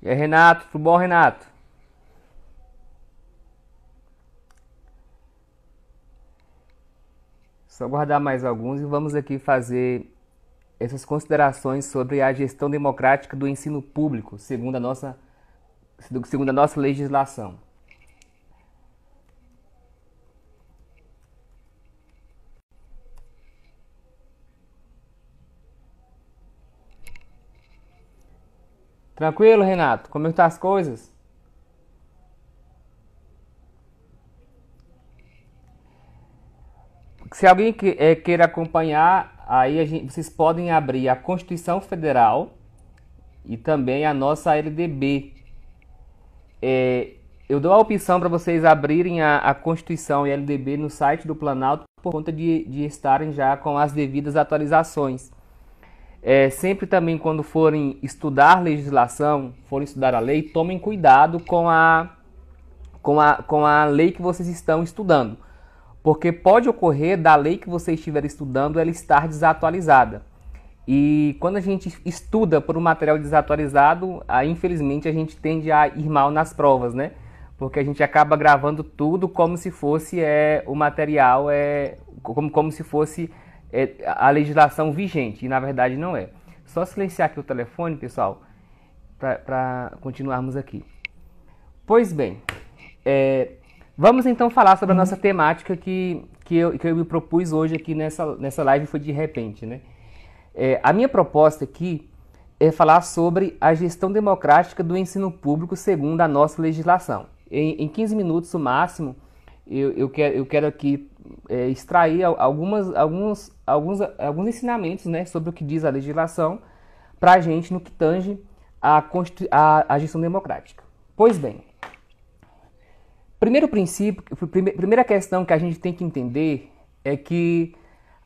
E aí, Renato, tudo bom, Renato? Só guardar mais alguns e vamos aqui fazer essas considerações sobre a gestão democrática do ensino público, segundo a nossa legislação. Tranquilo, Renato? Como estão as coisas? Se alguém queira acompanhar, aí vocês podem abrir a Constituição Federal e também a nossa LDB. Eu dou a opção para vocês abrirem a Constituição e a LDB no site do Planalto por conta de estarem já com as devidas atualizações. Sempre também quando forem estudar legislação, forem estudar a lei, tomem cuidado com a lei que vocês estão estudando. Porque pode ocorrer da lei que você estiver estudando ela estar desatualizada. E quando a gente estuda por um material desatualizado, aí, infelizmente a gente tende a ir mal nas provas, né? Porque a gente acaba gravando tudo como se fosse o material, como se fosse a legislação vigente, e na verdade não é. Só silenciar aqui o telefone, pessoal, para continuarmos aqui. Pois bem, vamos então falar sobre a nossa temática que eu me propus hoje aqui nessa live, foi de repente, né? A minha proposta aqui é falar sobre a gestão democrática do ensino público segundo a nossa legislação. Em 15 minutos, no máximo, eu quero aqui extrair alguns ensinamentos, né, sobre o que diz a legislação para a gente no que tange a gestão democrática. Pois bem, primeira questão que a gente tem que entender é que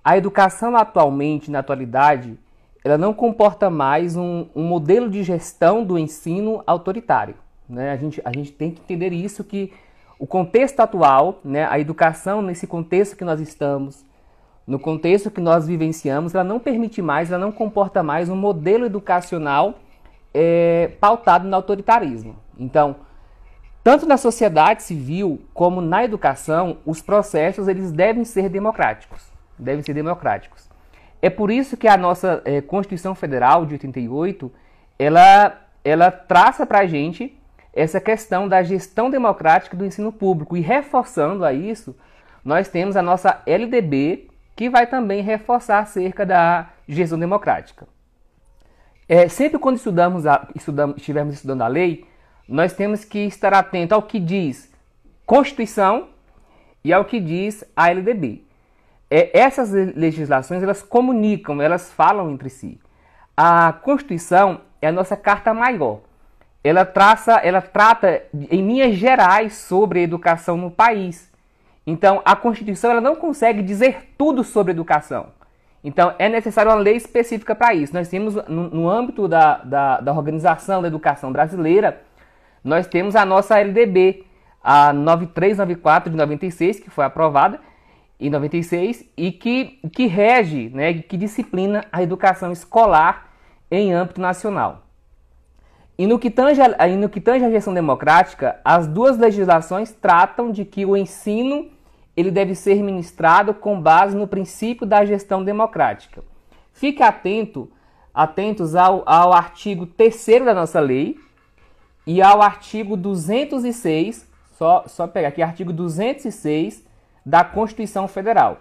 a educação atualmente, na atualidade, ela não comporta mais um modelo de gestão do ensino autoritário, né? A gente tem que entender isso, que o contexto atual, né, a educação nesse contexto que nós estamos, no contexto que nós vivenciamos, ela não permite mais, ela não comporta mais um modelo educacional pautado no autoritarismo. Então, tanto na sociedade civil como na educação, os processos eles devem ser democráticos. É por isso que a nossa Constituição Federal de 88, ela traça para a gente essa questão da gestão democrática do ensino público. E reforçando a isso, nós temos a nossa LDB, que vai também reforçar acerca da gestão democrática. Sempre quando estivermos estudando a lei, nós temos que estar atento ao que diz Constituição e ao que diz a LDB. Essas legislações, elas comunicam, elas falam entre si. A Constituição é a nossa carta maior. Ela trata em linhas gerais sobre a educação no país. Então, a Constituição ela não consegue dizer tudo sobre educação. Então, é necessário uma lei específica para isso. Nós temos, no âmbito da Organização da Educação Brasileira, nós temos a nossa LDB, a 9394 de 96, que foi aprovada em 96, e que rege, né, que disciplina a educação escolar em âmbito nacional. E no que tange a gestão democrática, as duas legislações tratam de que o ensino ele deve ser ministrado com base no princípio da gestão democrática. Fique atentos ao artigo 3º da nossa lei e ao artigo 206, só pegar aqui, artigo 206 da Constituição Federal.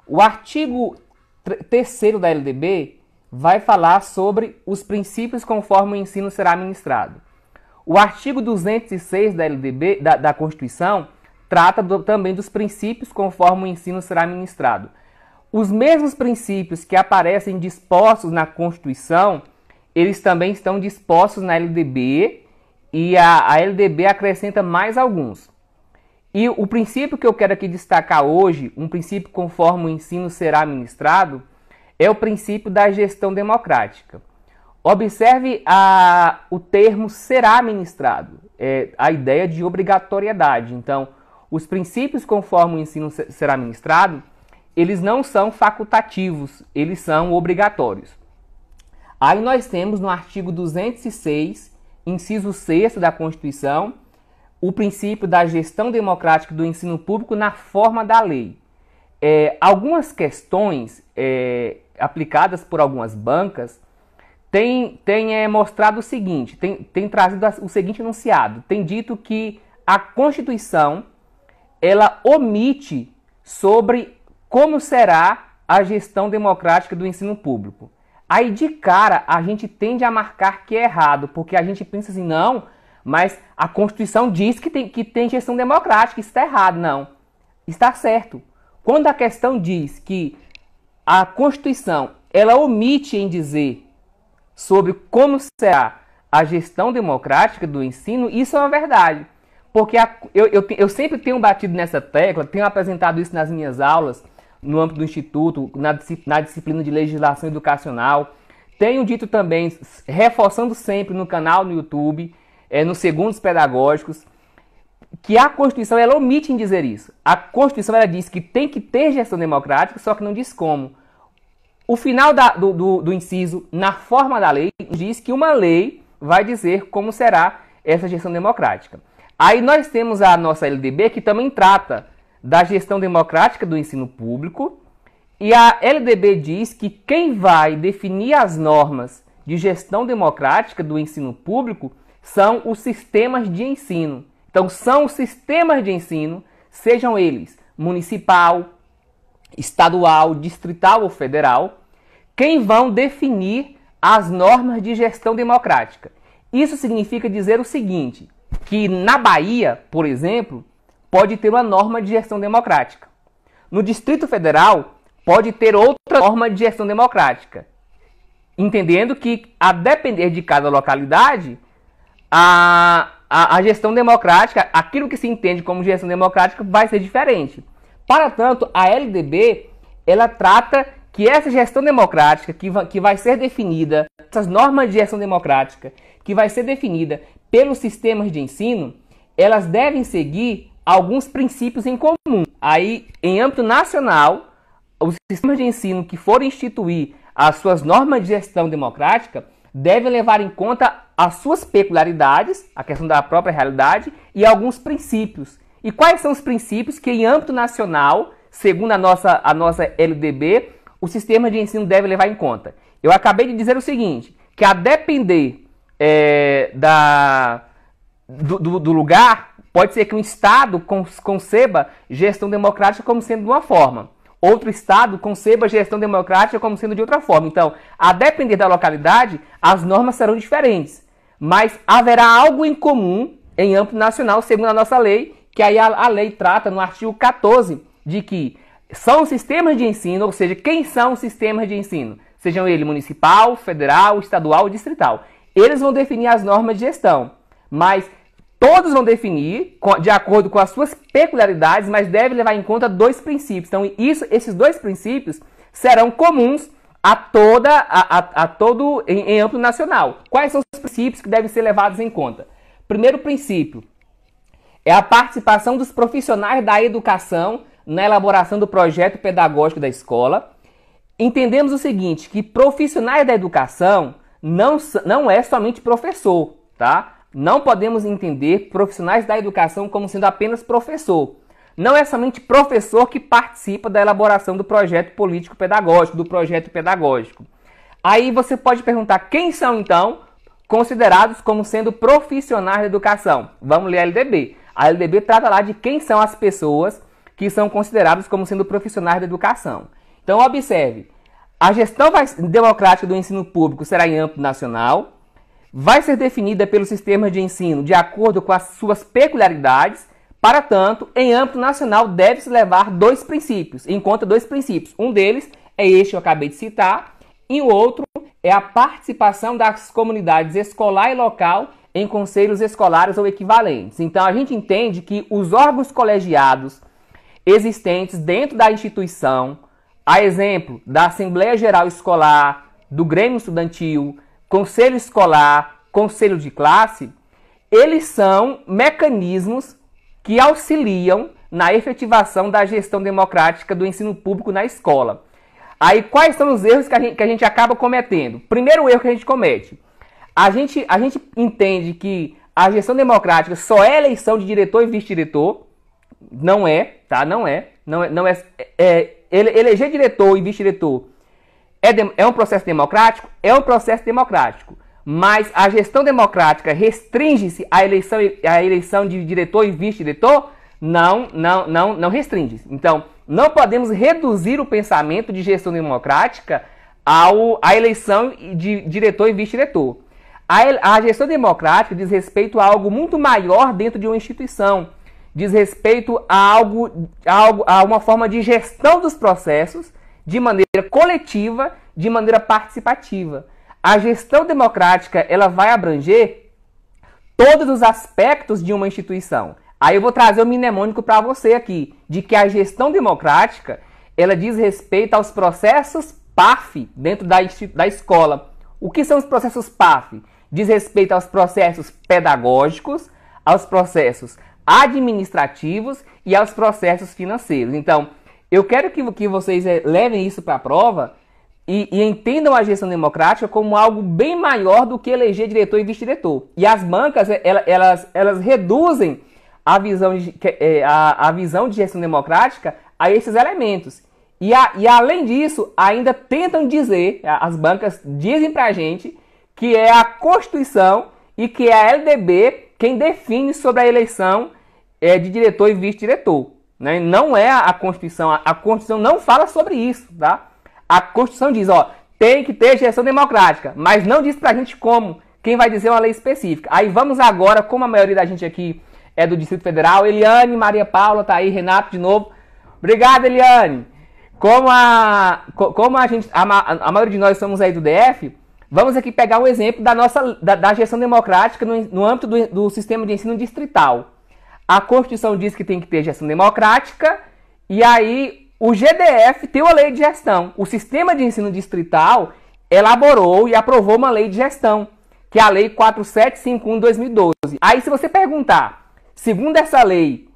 O artigo 3º da LDB vai falar sobre os princípios conforme o ensino será ministrado. O artigo 206 da LDB, da Constituição, trata também dos princípios conforme o ensino será ministrado. Os mesmos princípios que aparecem dispostos na Constituição, eles também estão dispostos na LDB, e a LDB acrescenta mais alguns. E o princípio que eu quero aqui destacar hoje, um princípio conforme o ensino será ministrado, é o princípio da gestão democrática. Observe o termo será ministrado, a ideia de obrigatoriedade. Então, os princípios conforme o ensino será ministrado, eles não são facultativos, eles são obrigatórios. Aí nós temos no artigo 206 inciso 6º da Constituição, o princípio da gestão democrática do ensino público na forma da lei. Algumas questões aplicadas por algumas bancas têm mostrado o seguinte, tem trazido o seguinte enunciado, tem dito que a Constituição ela omite sobre como será a gestão democrática do ensino público. Aí de cara a gente tende a marcar que é errado, porque a gente pensa assim, não, mas a Constituição diz que tem gestão democrática, isso está errado. Não, está certo. Quando a questão diz que a Constituição ela omite em dizer sobre como será a gestão democrática do ensino, isso é uma verdade. Porque eu sempre tenho batido nessa tecla, tenho apresentado isso nas minhas aulas, no âmbito do Instituto, na disciplina de legislação educacional. Tenho dito também, reforçando sempre no canal no YouTube, nos segundos pedagógicos, que a Constituição ela omite em dizer isso. A Constituição ela diz que tem que ter gestão democrática, só que não diz como. O final do inciso, na forma da lei, diz que uma lei vai dizer como será essa gestão democrática. Aí nós temos a nossa LDB, que também trata da gestão democrática do ensino público, e a LDB diz que quem vai definir as normas de gestão democrática do ensino público são os sistemas de ensino. Então, são os sistemas de ensino, sejam eles municipal, estadual, distrital ou federal, quem vão definir as normas de gestão democrática. Isso significa dizer o seguinte, que na Bahia, por exemplo, pode ter uma norma de gestão democrática. No Distrito Federal, pode ter outra norma de gestão democrática. Entendendo que, a depender de cada localidade, a gestão democrática, aquilo que se entende como gestão democrática, vai ser diferente. Para tanto, a LDB, ela trata que essa gestão democrática, que vai ser definida, essas normas de gestão democrática, que vai ser definida pelos sistemas de ensino, elas devem seguir alguns princípios em comum. Aí, em âmbito nacional, os sistemas de ensino que forem instituir as suas normas de gestão democrática devem levar em conta as suas peculiaridades, a questão da própria realidade, e alguns princípios. E quais são os princípios que, em âmbito nacional, segundo a nossa LDB, o sistema de ensino deve levar em conta? Eu acabei de dizer o seguinte, que a depender do lugar, pode ser que um estado conceba gestão democrática como sendo de uma forma. Outro estado conceba gestão democrática como sendo de outra forma. Então, a depender da localidade, as normas serão diferentes. Mas haverá algo em comum em âmbito nacional, segundo a nossa lei, que aí a lei trata no artigo 14 de que são os sistemas de ensino, ou seja, quem são os sistemas de ensino? Sejam eles municipal, federal, estadual ou distrital. Eles vão definir as normas de gestão, mas todos vão definir de acordo com as suas peculiaridades, mas devem levar em conta dois princípios. Então, esses dois princípios serão comuns a todo em âmbito nacional. Quais são os princípios que devem ser levados em conta? Primeiro princípio é a participação dos profissionais da educação na elaboração do projeto pedagógico da escola. Entendemos o seguinte, que profissionais da educação não é somente professor, tá? Não podemos entender profissionais da educação como sendo apenas professor. Não é somente professor que participa da elaboração do projeto político-pedagógico, do projeto pedagógico. Aí você pode perguntar quem são, então, considerados como sendo profissionais da educação. Vamos ler a LDB. A LDB trata lá de quem são as pessoas que são consideradas como sendo profissionais da educação. Então, observe, a gestão democrática do ensino público será em âmbito nacional, vai ser definida pelos sistemas de ensino de acordo com as suas peculiaridades. Para tanto, em âmbito nacional deve-se levar em conta dois princípios. Um deles é este que eu acabei de citar, e o outro é a participação das comunidades escolar e local em conselhos escolares ou equivalentes. Então, a gente entende que os órgãos colegiados existentes dentro da instituição, a exemplo da Assembleia Geral Escolar, do Grêmio Estudantil, Conselho Escolar, Conselho de Classe, eles são mecanismos que auxiliam na efetivação da gestão democrática do ensino público na escola. Aí, quais são os erros que a gente acaba cometendo? Primeiro erro que a gente comete, a gente entende que a gestão democrática só é eleição de diretor e vice-diretor. Não é, tá? Não é. Eleger diretor e vice-diretor é um processo democrático? É um processo democrático. Mas a gestão democrática restringe-se à eleição de diretor e vice-diretor? Não restringe. Então, não podemos reduzir o pensamento de gestão democrática à eleição de diretor e vice-diretor. A gestão democrática diz respeito a algo muito maior dentro de uma instituição. Diz respeito a uma forma de gestão dos processos de maneira coletiva, de maneira participativa. A gestão democrática, ela vai abranger todos os aspectos de uma instituição. Aí eu vou trazer o mnemônico para você aqui, de que a gestão democrática, ela diz respeito aos processos PAF dentro da escola. O que são os processos PAF? Diz respeito aos processos pedagógicos, aos processos administrativos e aos processos financeiros. Então, eu quero que vocês levem isso para a prova e entendam a gestão democrática como algo bem maior do que eleger diretor e vice-diretor. E as bancas, elas reduzem a visão de gestão democrática a esses elementos. E além disso, ainda tentam dizer, as bancas dizem para a gente que é a Constituição e que é a LDB quem define sobre a eleição de diretor e vice-diretor. Né? Não é a Constituição. A Constituição não fala sobre isso, tá? A Constituição diz, tem que ter gestão democrática, mas não diz pra gente como. Quem vai dizer uma lei específica. Aí vamos agora, como a maioria da gente aqui é do Distrito Federal, Eliane, Maria Paula, tá aí, Renato de novo. Obrigado, Eliane. Como a maioria de nós somos aí do DF, vamos aqui pegar um exemplo da gestão democrática no âmbito do sistema de ensino distrital. A Constituição diz que tem que ter gestão democrática, e aí o GDF tem uma lei de gestão. O sistema de ensino distrital elaborou e aprovou uma lei de gestão, que é a Lei 4751/2012. Aí se você perguntar, segundo essa lei,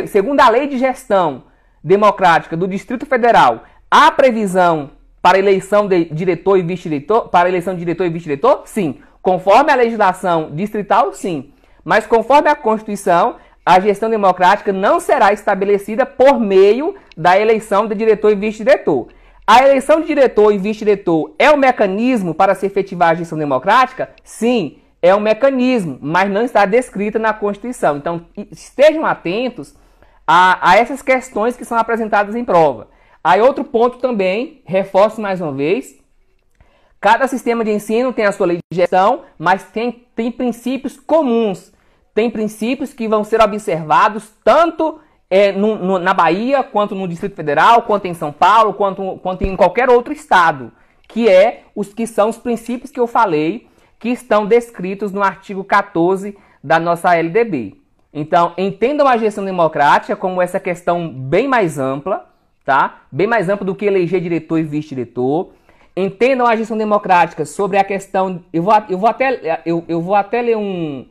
segundo a Lei de Gestão Democrática do Distrito Federal, há previsão para eleição de diretor e vice-diretor? Para eleição de diretor e vice-diretor? Sim. Conforme a legislação distrital, sim. Mas conforme a Constituição, a gestão democrática não será estabelecida por meio da eleição de diretor e vice-diretor. A eleição de diretor e vice-diretor é um mecanismo para se efetivar a gestão democrática? Sim, é um mecanismo, mas não está descrita na Constituição. Então, estejam atentos a essas questões que são apresentadas em prova. Aí outro ponto também, reforço mais uma vez, cada sistema de ensino tem a sua lei de gestão, mas tem princípios comuns. Tem princípios que vão ser observados tanto na Bahia, quanto no Distrito Federal, quanto em São Paulo, quanto em qualquer outro estado, que são os princípios que eu falei, que estão descritos no artigo 14 da nossa LDB. Então, entendam a gestão democrática como essa questão bem mais ampla, tá? Bem mais ampla do que eleger diretor e vice-diretor. Entendam a gestão democrática sobre a questão... Eu vou até ler um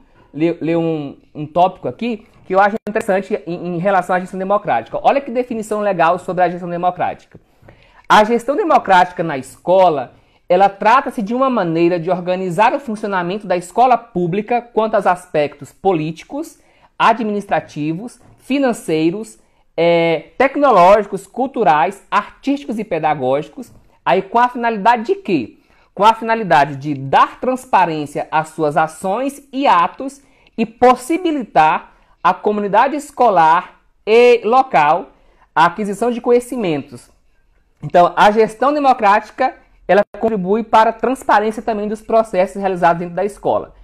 tópico aqui que eu acho interessante em relação à gestão democrática. Olha que definição legal sobre a gestão democrática. A gestão democrática na escola, ela trata-se de uma maneira de organizar o funcionamento da escola pública quanto aos aspectos políticos, administrativos, financeiros, tecnológicos, culturais, artísticos e pedagógicos, aí com a finalidade de quê? Com a finalidade de dar transparência às suas ações e atos e possibilitar à comunidade escolar e local a aquisição de conhecimentos. Então, a gestão democrática, ela contribui para a transparência também dos processos realizados dentro da escola.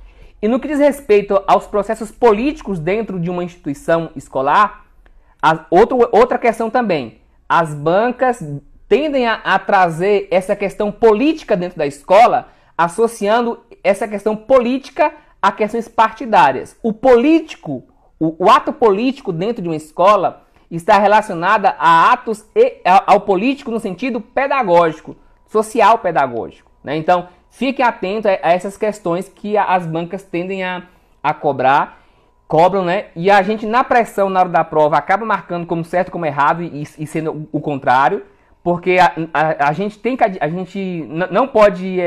E no que diz respeito aos processos políticos dentro de uma instituição escolar, outra questão também, as bancas tendem a trazer essa questão política dentro da escola, associando essa questão política a questões partidárias. O ato político dentro de uma escola está relacionado ao político no sentido pedagógico, social pedagógico, né? Então, fiquem atentos a essas questões que as bancas tendem a cobram, né? E a gente, na pressão, na hora da prova, acaba marcando como certo, como errado e sendo o contrário, porque a gente não pode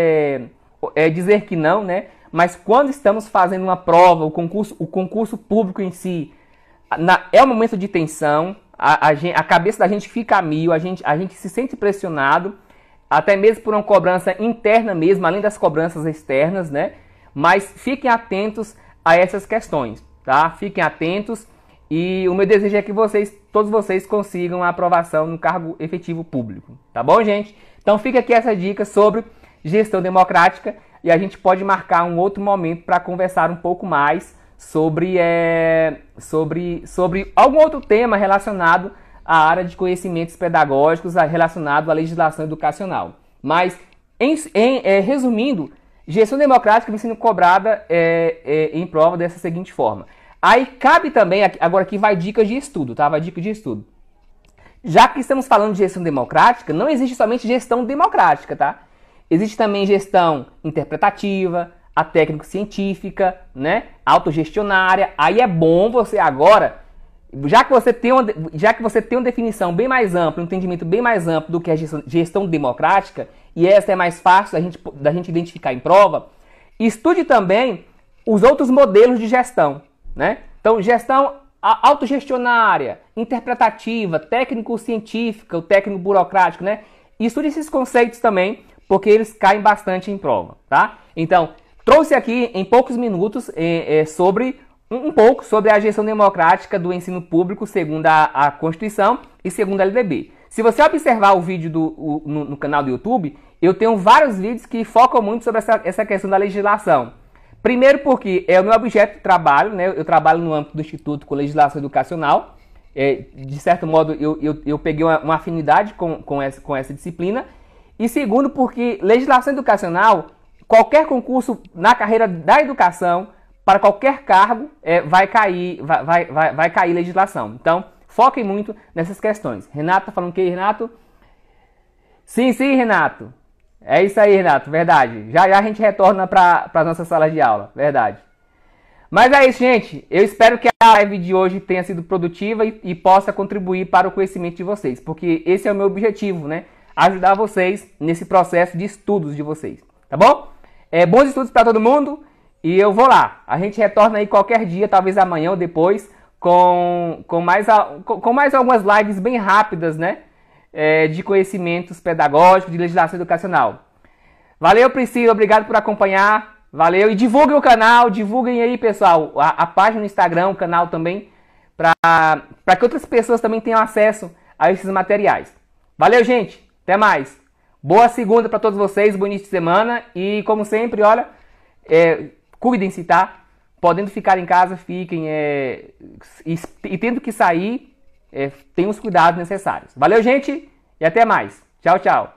dizer que não, né? mas quando estamos fazendo uma prova, o concurso público em si, é um momento de tensão, a cabeça da gente fica a mil, a gente se sente pressionado, até mesmo por uma cobrança interna mesmo, além das cobranças externas, né? Mas fiquem atentos a essas questões, tá? Fiquem atentos e o meu desejo é que todos vocês consigam a aprovação no cargo efetivo público, tá bom, gente? Então fica aqui essa dica sobre gestão democrática e a gente pode marcar um outro momento para conversar um pouco mais sobre algum outro tema relacionado à área de conhecimentos pedagógicos, relacionado à legislação educacional. Mas, resumindo, gestão democrática vem sendo cobrada em prova dessa seguinte forma. Aí cabe também, agora aqui vai dicas de estudo, tá? Vai dica de estudo. Já que estamos falando de gestão democrática, não existe somente gestão democrática, tá? Existe também gestão interpretativa, a técnico-científica, né? Autogestionária. Aí é bom você agora, já que você tem uma definição bem mais ampla, um entendimento bem mais amplo do que a gestão democrática, e essa é mais fácil da gente identificar em prova, estude também os outros modelos de gestão, né? Então, gestão autogestionária, interpretativa, técnico-científica, o técnico-burocrático, né? Estude esses conceitos também, porque eles caem bastante em prova, tá? Então, trouxe aqui em poucos minutos um pouco sobre a gestão democrática do ensino público segundo a Constituição e segundo a LDB. Se você observar o vídeo no canal do YouTube, eu tenho vários vídeos que focam muito sobre essa questão da legislação. Primeiro porque é o meu objeto de trabalho, né? Eu trabalho no âmbito do Instituto com Legislação Educacional. De certo modo, eu peguei uma afinidade com essa disciplina. E segundo porque legislação educacional, qualquer concurso na carreira da educação, para qualquer cargo, vai cair legislação. Então, foquem muito nessas questões. Renato tá falando o que, Renato? Sim, Renato. É isso aí, Renato, verdade. Já a gente retorna para as nossas salas de aula, verdade. Mas é isso, gente. Eu espero que a live de hoje tenha sido produtiva e possa contribuir para o conhecimento de vocês, porque esse é o meu objetivo, né? Ajudar vocês nesse processo de estudos de vocês, tá bom? Bons estudos para todo mundo e eu vou lá. A gente retorna aí qualquer dia, talvez amanhã ou depois, com mais algumas lives bem rápidas, né? De conhecimentos pedagógicos, de legislação educacional. Valeu, Priscila, obrigado por acompanhar. Valeu, e divulguem o canal, divulguem aí, pessoal, a página no Instagram, o canal também, para que outras pessoas também tenham acesso a esses materiais. Valeu, gente, até mais. Boa segunda para todos vocês, bom início de semana e, como sempre, olha, cuidem-se, tá? Podendo ficar em casa, fiquem, e tendo que sair, tenham os cuidados necessários. Valeu, gente, e até mais. Tchau, tchau.